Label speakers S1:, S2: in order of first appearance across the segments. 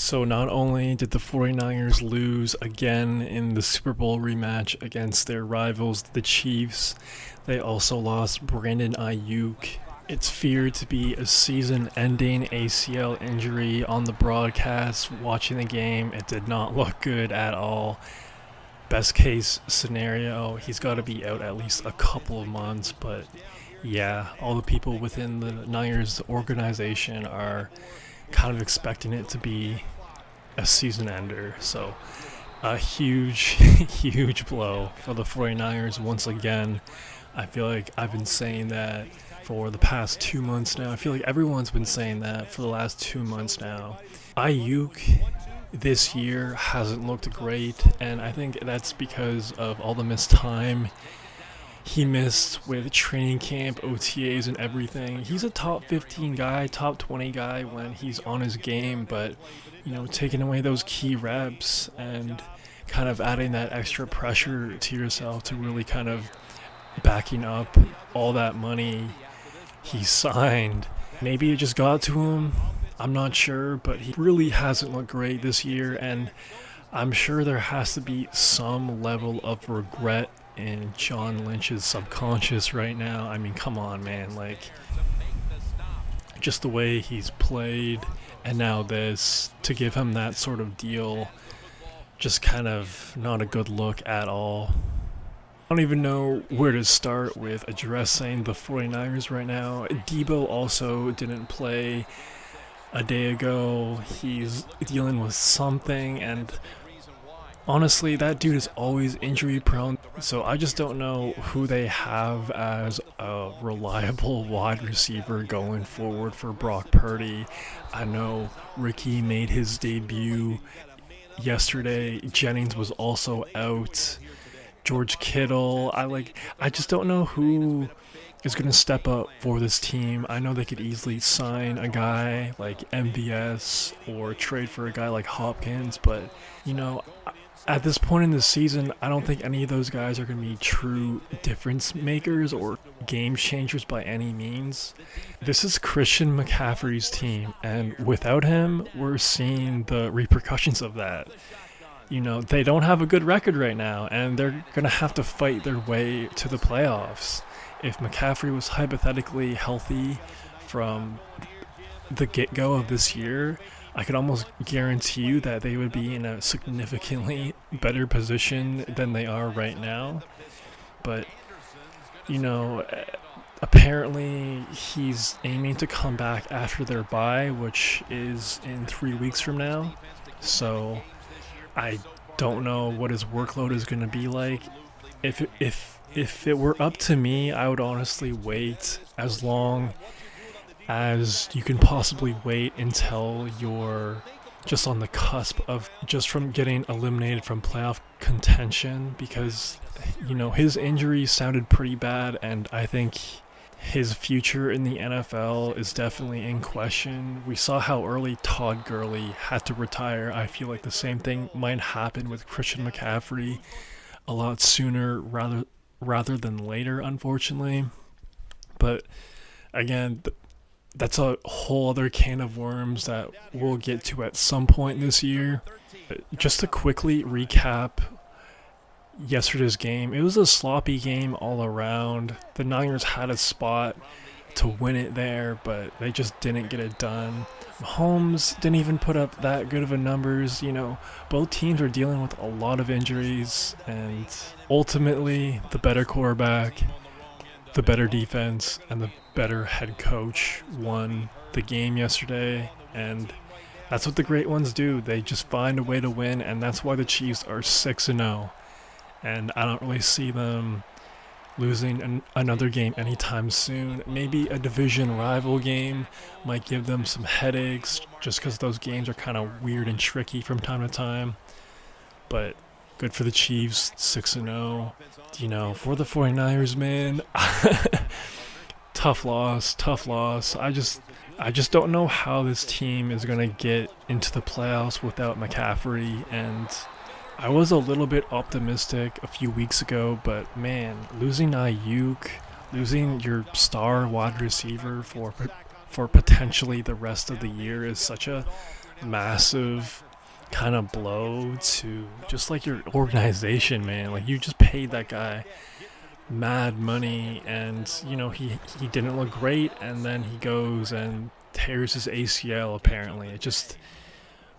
S1: So not only did the 49ers lose again in the Super Bowl rematch against their rivals, the Chiefs, they also lost Brandon Aiyuk. It's feared to be a season-ending ACL injury. On the broadcast, watching the game, it did not look good at all. Best case scenario, he's got to be out at least a couple of months, but yeah, all the people within the Niners organization are kind of expecting it to be a season ender. So a huge, huge blow for the 49ers once again. I feel like I've been saying that for the past 2 months now. I feel like everyone's been saying that for the last 2 months now. Aiyuk this year hasn't looked great, and I think that's because of all the missed time he missed with training camp, OTAs, and everything. He's a top 15 guy, top 20 guy when he's on his game, but taking away those key reps and kind of adding that extra pressure to yourself to really kind of backing up all that money he signed. Maybe it just got to him. I'm not sure, but he really hasn't looked great this year, and I'm sure there has to be some level of regret in John Lynch's subconscious right now. I mean, come on, man. Like, just the way he's played, and now this, to give him that sort of deal, just kind of not a good look at all. I don't even know where to start with addressing the 49ers right now. Debo also didn't play a day ago. He's dealing with something, and honestly, that dude is always injury prone. So I just don't know who they have as a reliable wide receiver going forward for Brock Purdy. I know Ricky made his debut yesterday. Jennings was also out. George Kittle. I just don't know who is going to step up for this team. I know they could easily sign a guy like MVS or trade for a guy like Hopkins, but at this point in the season, I don't think any of those guys are going to be true difference makers or game changers by any means. This is Christian McCaffrey's team, and without him, we're seeing the repercussions of that. They don't have a good record right now, and they're going to have to fight their way to the playoffs. If McCaffrey was hypothetically healthy from the get-go of this year, I could almost guarantee you that they would be in a significantly better position than they are right now. But, apparently he's aiming to come back after their bye, which is in 3 weeks from now. So I don't know what his workload is going to be like. If it were up to me, I would honestly wait as long as you can possibly wait until you're just on the cusp of just from getting eliminated from playoff contention, because his injury sounded pretty bad, and I think his future in the NFL is definitely in question. We saw how early Todd Gurley had to retire. I feel like the same thing might happen with Christian McCaffrey a lot sooner rather than later, unfortunately. But again, that's a whole other can of worms that we'll get to at some point this year. Just to quickly recap yesterday's game, it was a sloppy game all around. The Niners had a spot to win it there, but they just didn't get it done. Mahomes didn't even put up that good of a numbers. Both teams are dealing with a lot of injuries, and ultimately the better quarterback, the better defense, and the better head coach won the game yesterday. And that's what the great ones do. They just find a way to win, and that's why the Chiefs are 6-0. And I don't really see them losing another game anytime soon. Maybe a division rival game might give them some headaches, just because those games are kind of weird and tricky from time to time. But good for the Chiefs, 6-0. For the 49ers, man, tough loss. I just don't know how this team is going to get into the playoffs without McCaffrey, and I was a little bit optimistic a few weeks ago, but man, losing Aiyuk, losing your star wide receiver for potentially the rest of the year is such a massive kind of blow to just like your organization, man. Like you just paid that guy mad money, and he didn't look great, and then he goes and tears his ACL. Apparently, it just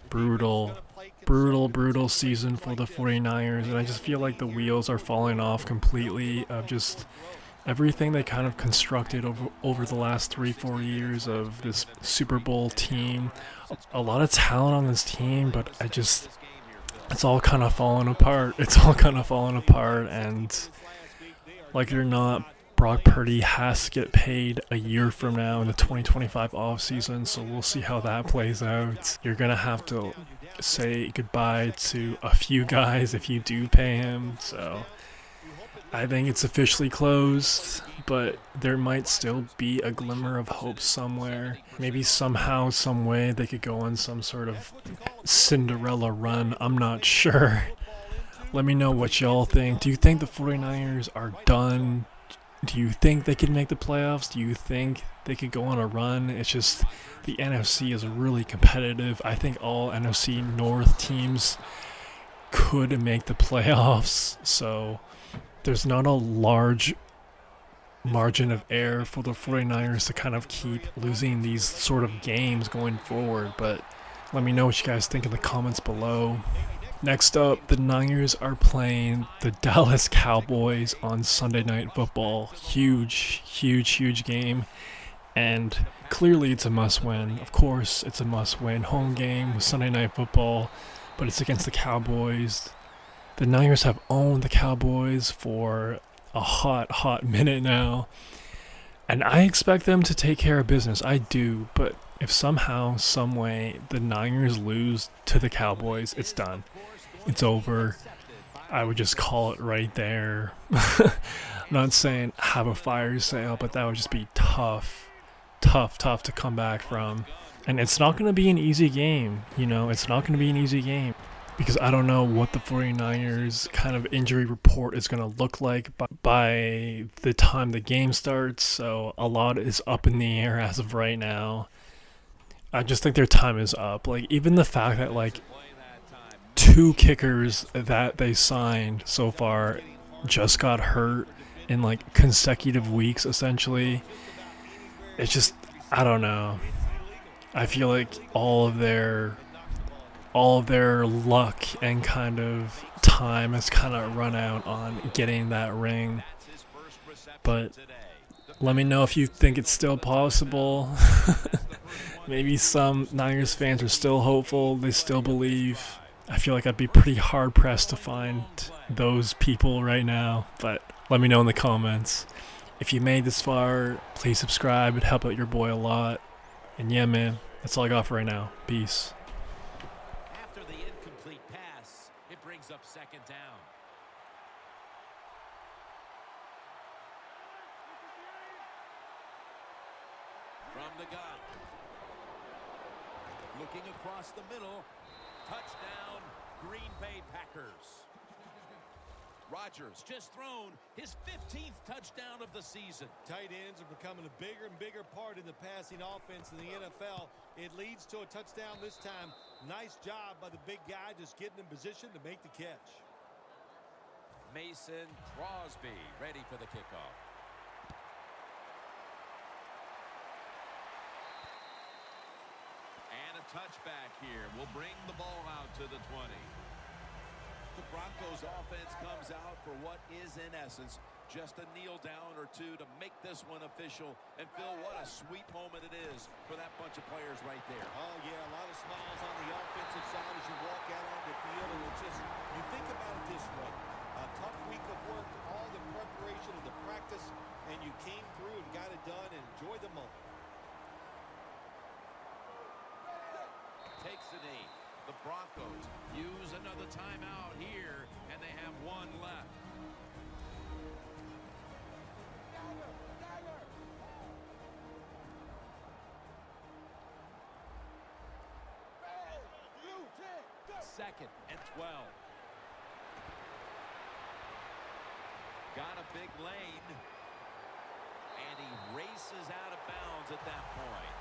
S1: brutal, brutal season for the 49ers, and I just feel like the wheels are falling off completely of just everything they kind of constructed over the last 3-4 years of this Super Bowl team. A lot of talent on this team, but it's all kind of falling apart. It's all kind of falling apart, and like it or not, Brock Purdy has to get paid a year from now in the 2025 offseason, so we'll see how that plays out. You're going to have to say goodbye to a few guys if you do pay him, so I think it's officially closed, but there might still be a glimmer of hope somewhere. Maybe somehow, some way, they could go on some sort of Cinderella run. I'm not sure. Let me know what y'all think. Do you think the 49ers are done? Do you think they could make the playoffs? Do you think they could go on a run? It's just the NFC is really competitive. I think all NFC North teams could make the playoffs, so there's not a large margin of error for the 49ers to kind of keep losing these sort of games going forward. But let me know what you guys think in the comments below. Next up, the Niners are playing the Dallas Cowboys on Sunday Night Football. Huge game. And clearly it's a must-win. Of course, it's a must-win home game with Sunday Night Football, but it's against the Cowboys. The Niners have owned the Cowboys for a hot minute now. And I expect them to take care of business. I do, but if somehow, some way, the Niners lose to the Cowboys, it's done. It's over. I would just call it right there. I'm not saying have a fire sale, but that would just be tough to come back from. And it's not going to be an easy game. It's not going to be an easy game, because I don't know what the 49ers kind of injury report is going to look like by the time the game starts. So a lot is up in the air as of right now. I just think their time is up. Like, even the fact that, like, 2 kickers that they signed so far just got hurt in, like, consecutive weeks, essentially. It's just, I don't know. I feel like all of their luck and kind of time has kind of run out on getting that ring. But let me know if you think it's still possible. Maybe some Niners fans are still hopeful. They still believe. I feel like I'd be pretty hard-pressed to find those people right now. But let me know in the comments. If you made this far, please subscribe. It'd help out your boy a lot. And yeah, man, that's all I got for right now. Peace.
S2: After the incomplete pass, it brings up second down. From the gun. Looking across the middle. Touchdown, Green Bay Packers. Rodgers just thrown his 15th touchdown of the season.
S3: Tight ends are becoming a bigger and bigger part in the passing offense in the NFL. It leads to a touchdown this time. Nice job by the big guy just getting in position to make the catch.
S2: Mason Crosby ready for the kickoff. And a touchback here will bring the ball out to the 20. The Broncos offense comes out for what is in essence just a kneel down or two to make this one official. And Phil, what a sweet moment it is for that bunch of players right there.
S3: Oh yeah, a lot of smiles on the offensive side as you walk out on the field. And it's just, you think about it this way, a tough week of work, all the preparation and the practice, and you came through and got it done and enjoyed the moment.
S2: Takes the knee. The Broncos use another timeout here, and they have one left. Second and 12. Got a big lane, and he races out of bounds at that point.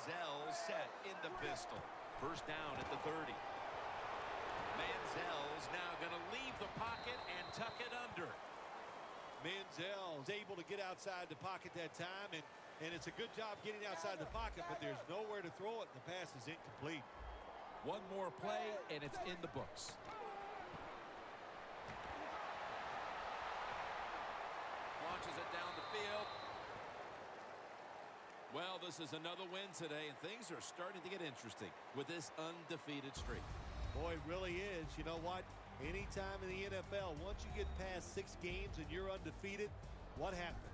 S2: Manziel set in the pistol. First down at the 30. Manziel's now going to leave the pocket and tuck it under.
S3: Manziel's able to get outside the pocket that time, and it's a good job getting outside the pocket, but there's nowhere to throw it. The pass is incomplete.
S2: One more play, and it's in the books. Launches it down the field. Well, this is another win today, and things are starting to get interesting with this undefeated streak.
S3: Boy, it really is. You know what? Anytime in the NFL, once you get past 6 games and you're undefeated, what happens?